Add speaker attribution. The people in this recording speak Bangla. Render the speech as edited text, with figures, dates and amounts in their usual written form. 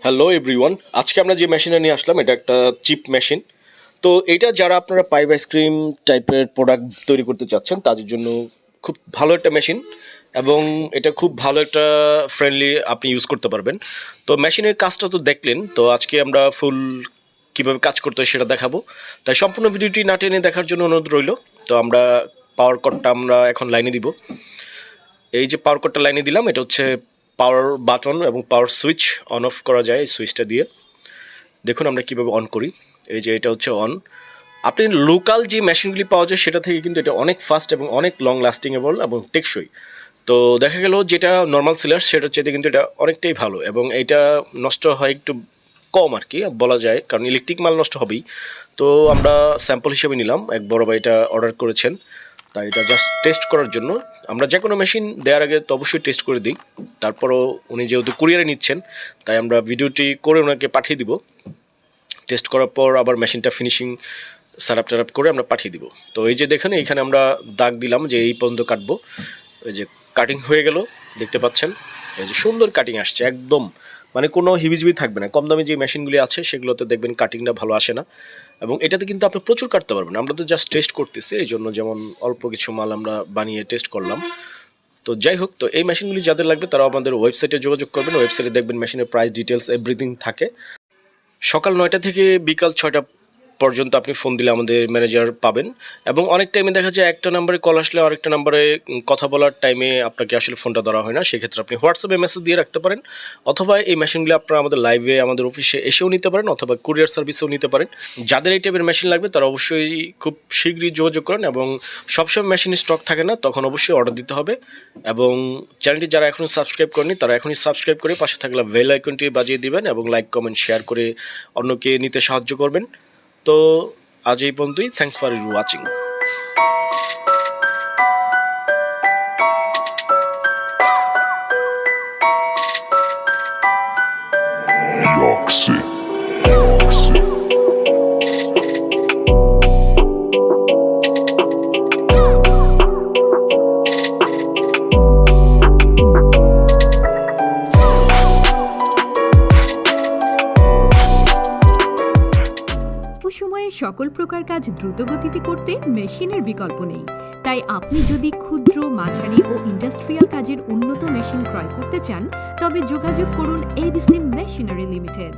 Speaker 1: হ্যালো এভরিওয়ান, আজকে আমরা যে মেশিনটা নিয়ে আসলাম এটা একটা চিপ মেশিন। তো এটা যারা আপনারা পাইপ আইসক্রিম টাইপের প্রোডাক্ট তৈরি করতে চাচ্ছেন তাদের জন্য খুব ভালো একটা মেশিন, এবং এটা খুব ভালো একটা ফ্রেন্ডলি আপনি ইউজ করতে পারবেন। তো মেশিনের কাজটা তো দেখলেন, তো আজকে আমরা ফুল কীভাবে কাজ করতে হয় সেটা দেখাবো। তাই সম্পূর্ণ ভিডিওটি না টেনে দেখার জন্য অনুরোধ রইল। তো আমরা পাওয়ার কর্ডটা আমরা এখন লাইনে দিব। এই যে পাওয়ার কর্ডটা লাইনে দিলাম, এটা হচ্ছে পাওয়ার বাটন এবং পাওয়ার সুইচ। অন অফ করা যায় এই সুইচটা দিয়ে। দেখুন আমরা কীভাবে অন করি। এই যে এটা হচ্ছে অন। আপনি লোকাল যে মেশিনগুলি পাওয়া যায় সেটা থেকে কিন্তু এটা অনেক ফাস্ট এবং অনেক লং লাস্টিংয়েবল এবং টেকসই। তো দেখা গেল যেটা নর্মাল সিলার সেটার চাইতে কিন্তু এটা অনেকটাই ভালো, এবং এটা নষ্ট হয় একটু কম আর কি বলা যায়, কারণ ইলেকট্রিক মাল নষ্ট হবেই। তো আমরা স্যাম্পল হিসেবে নিলাম, এক বড় ভাই এটা অর্ডার করেছেন, তাই এটা জাস্ট টেস্ট করার জন্য। আমরা যে কোনো মেশিন দেওয়ার আগে তো অবশ্যই টেস্ট করে দিই। তারপরও উনি যেহেতু কুরিয়ারে নিচ্ছেন তাই আমরা ভিডিওটি করে ওনাকে পাঠিয়ে দিব। টেস্ট করার পর আবার মেশিনটা ফিনিশিং সেটআপ টেটআপ করে আমরা পাঠিয়ে দিব। তো এই যে দেখেন এইখানে আমরা দাগ দিলাম যে এই পর্যন্ত কাটবো। এই যে কাটিং হয়ে গেল, দেখতে পাচ্ছেন। এই যে সুন্দর কাটিং আসছে একদম, মানে কোনো হিবিজিবি থাকবে না। কম দামি যে মেশিনগুলি আছে সেগুলোতে দেখবেন কাটিংটা ভালো আসে না, এবং এটাতে কিন্তু আপনি প্রচুর কাটতে পারবেন। আমরা তো জাস্ট টেস্ট করতেছি, এই জন্য যেমন অল্প কিছু মাল আমরা বানিয়ে টেস্ট করলাম। তো যাই হোক, তো এই মেশিনগুলি যাদের লাগবে তারা আমাদের ওয়েবসাইটে যোগাযোগ করবেন। ওয়েবসাইটে দেখবেন মেশিনের প্রাইস ডিটেলস এভরিথিং থাকে। সকাল 9টা থেকে বিকাল 6টা পর্যন্ত আপনি ফোন দিলে আমাদের ম্যানেজার পাবেন, এবং অনেক টাইমে দেখা যায় একটা নাম্বারে কল আসলে আরেকটা নাম্বারে কথা বলার টাইমে আপনাকে আসলে ফোনটা ধরা হয় না। সেক্ষেত্রে আপনি হোয়াটসঅ্যাপে মেসেজ দিয়ে রাখতে পারেন, অথবা এই মেশিনগুলো আপনারা আমাদের লাইভে আমাদের অফিসে এসেও নিতে পারেন, অথবা কুরিয়ার সার্ভিসেও নিতে পারেন। যাদের এই টাইপের মেশিন লাগবে তারা অবশ্যই খুব শীঘ্রই যোগাযোগ করেন, এবং সবসময় মেশিন স্টক থাকে না, তখন অবশ্যই অর্ডার দিতে হবে। এবং চ্যানেলটি যারা এখনও সাবস্ক্রাইব করেনি তারা এখনই সাবস্ক্রাইব করে পাশে থাকলে বেল আইকনটি বাজিয়ে দিবেন, এবং লাইক কমেন্ট শেয়ার করে অন্যকে নিতে সাহায্য করবেন। তো আজ এই পর্যন্তই। Thanks for watching.
Speaker 2: Yoxi.
Speaker 3: সময়ে সকল প্রকার কাজ দ্রুতগতিতে করতে মেশিনের বিকল্প নেই। তাই আপনি যদি ক্ষুদ্র, মাঝারি ও ইন্ডাস্ট্রিয়াল কাজের উন্নত মেশিন ক্রয় করতে চান তবে যোগাযোগ করুন ABC মেশিনারি লিমিটেড।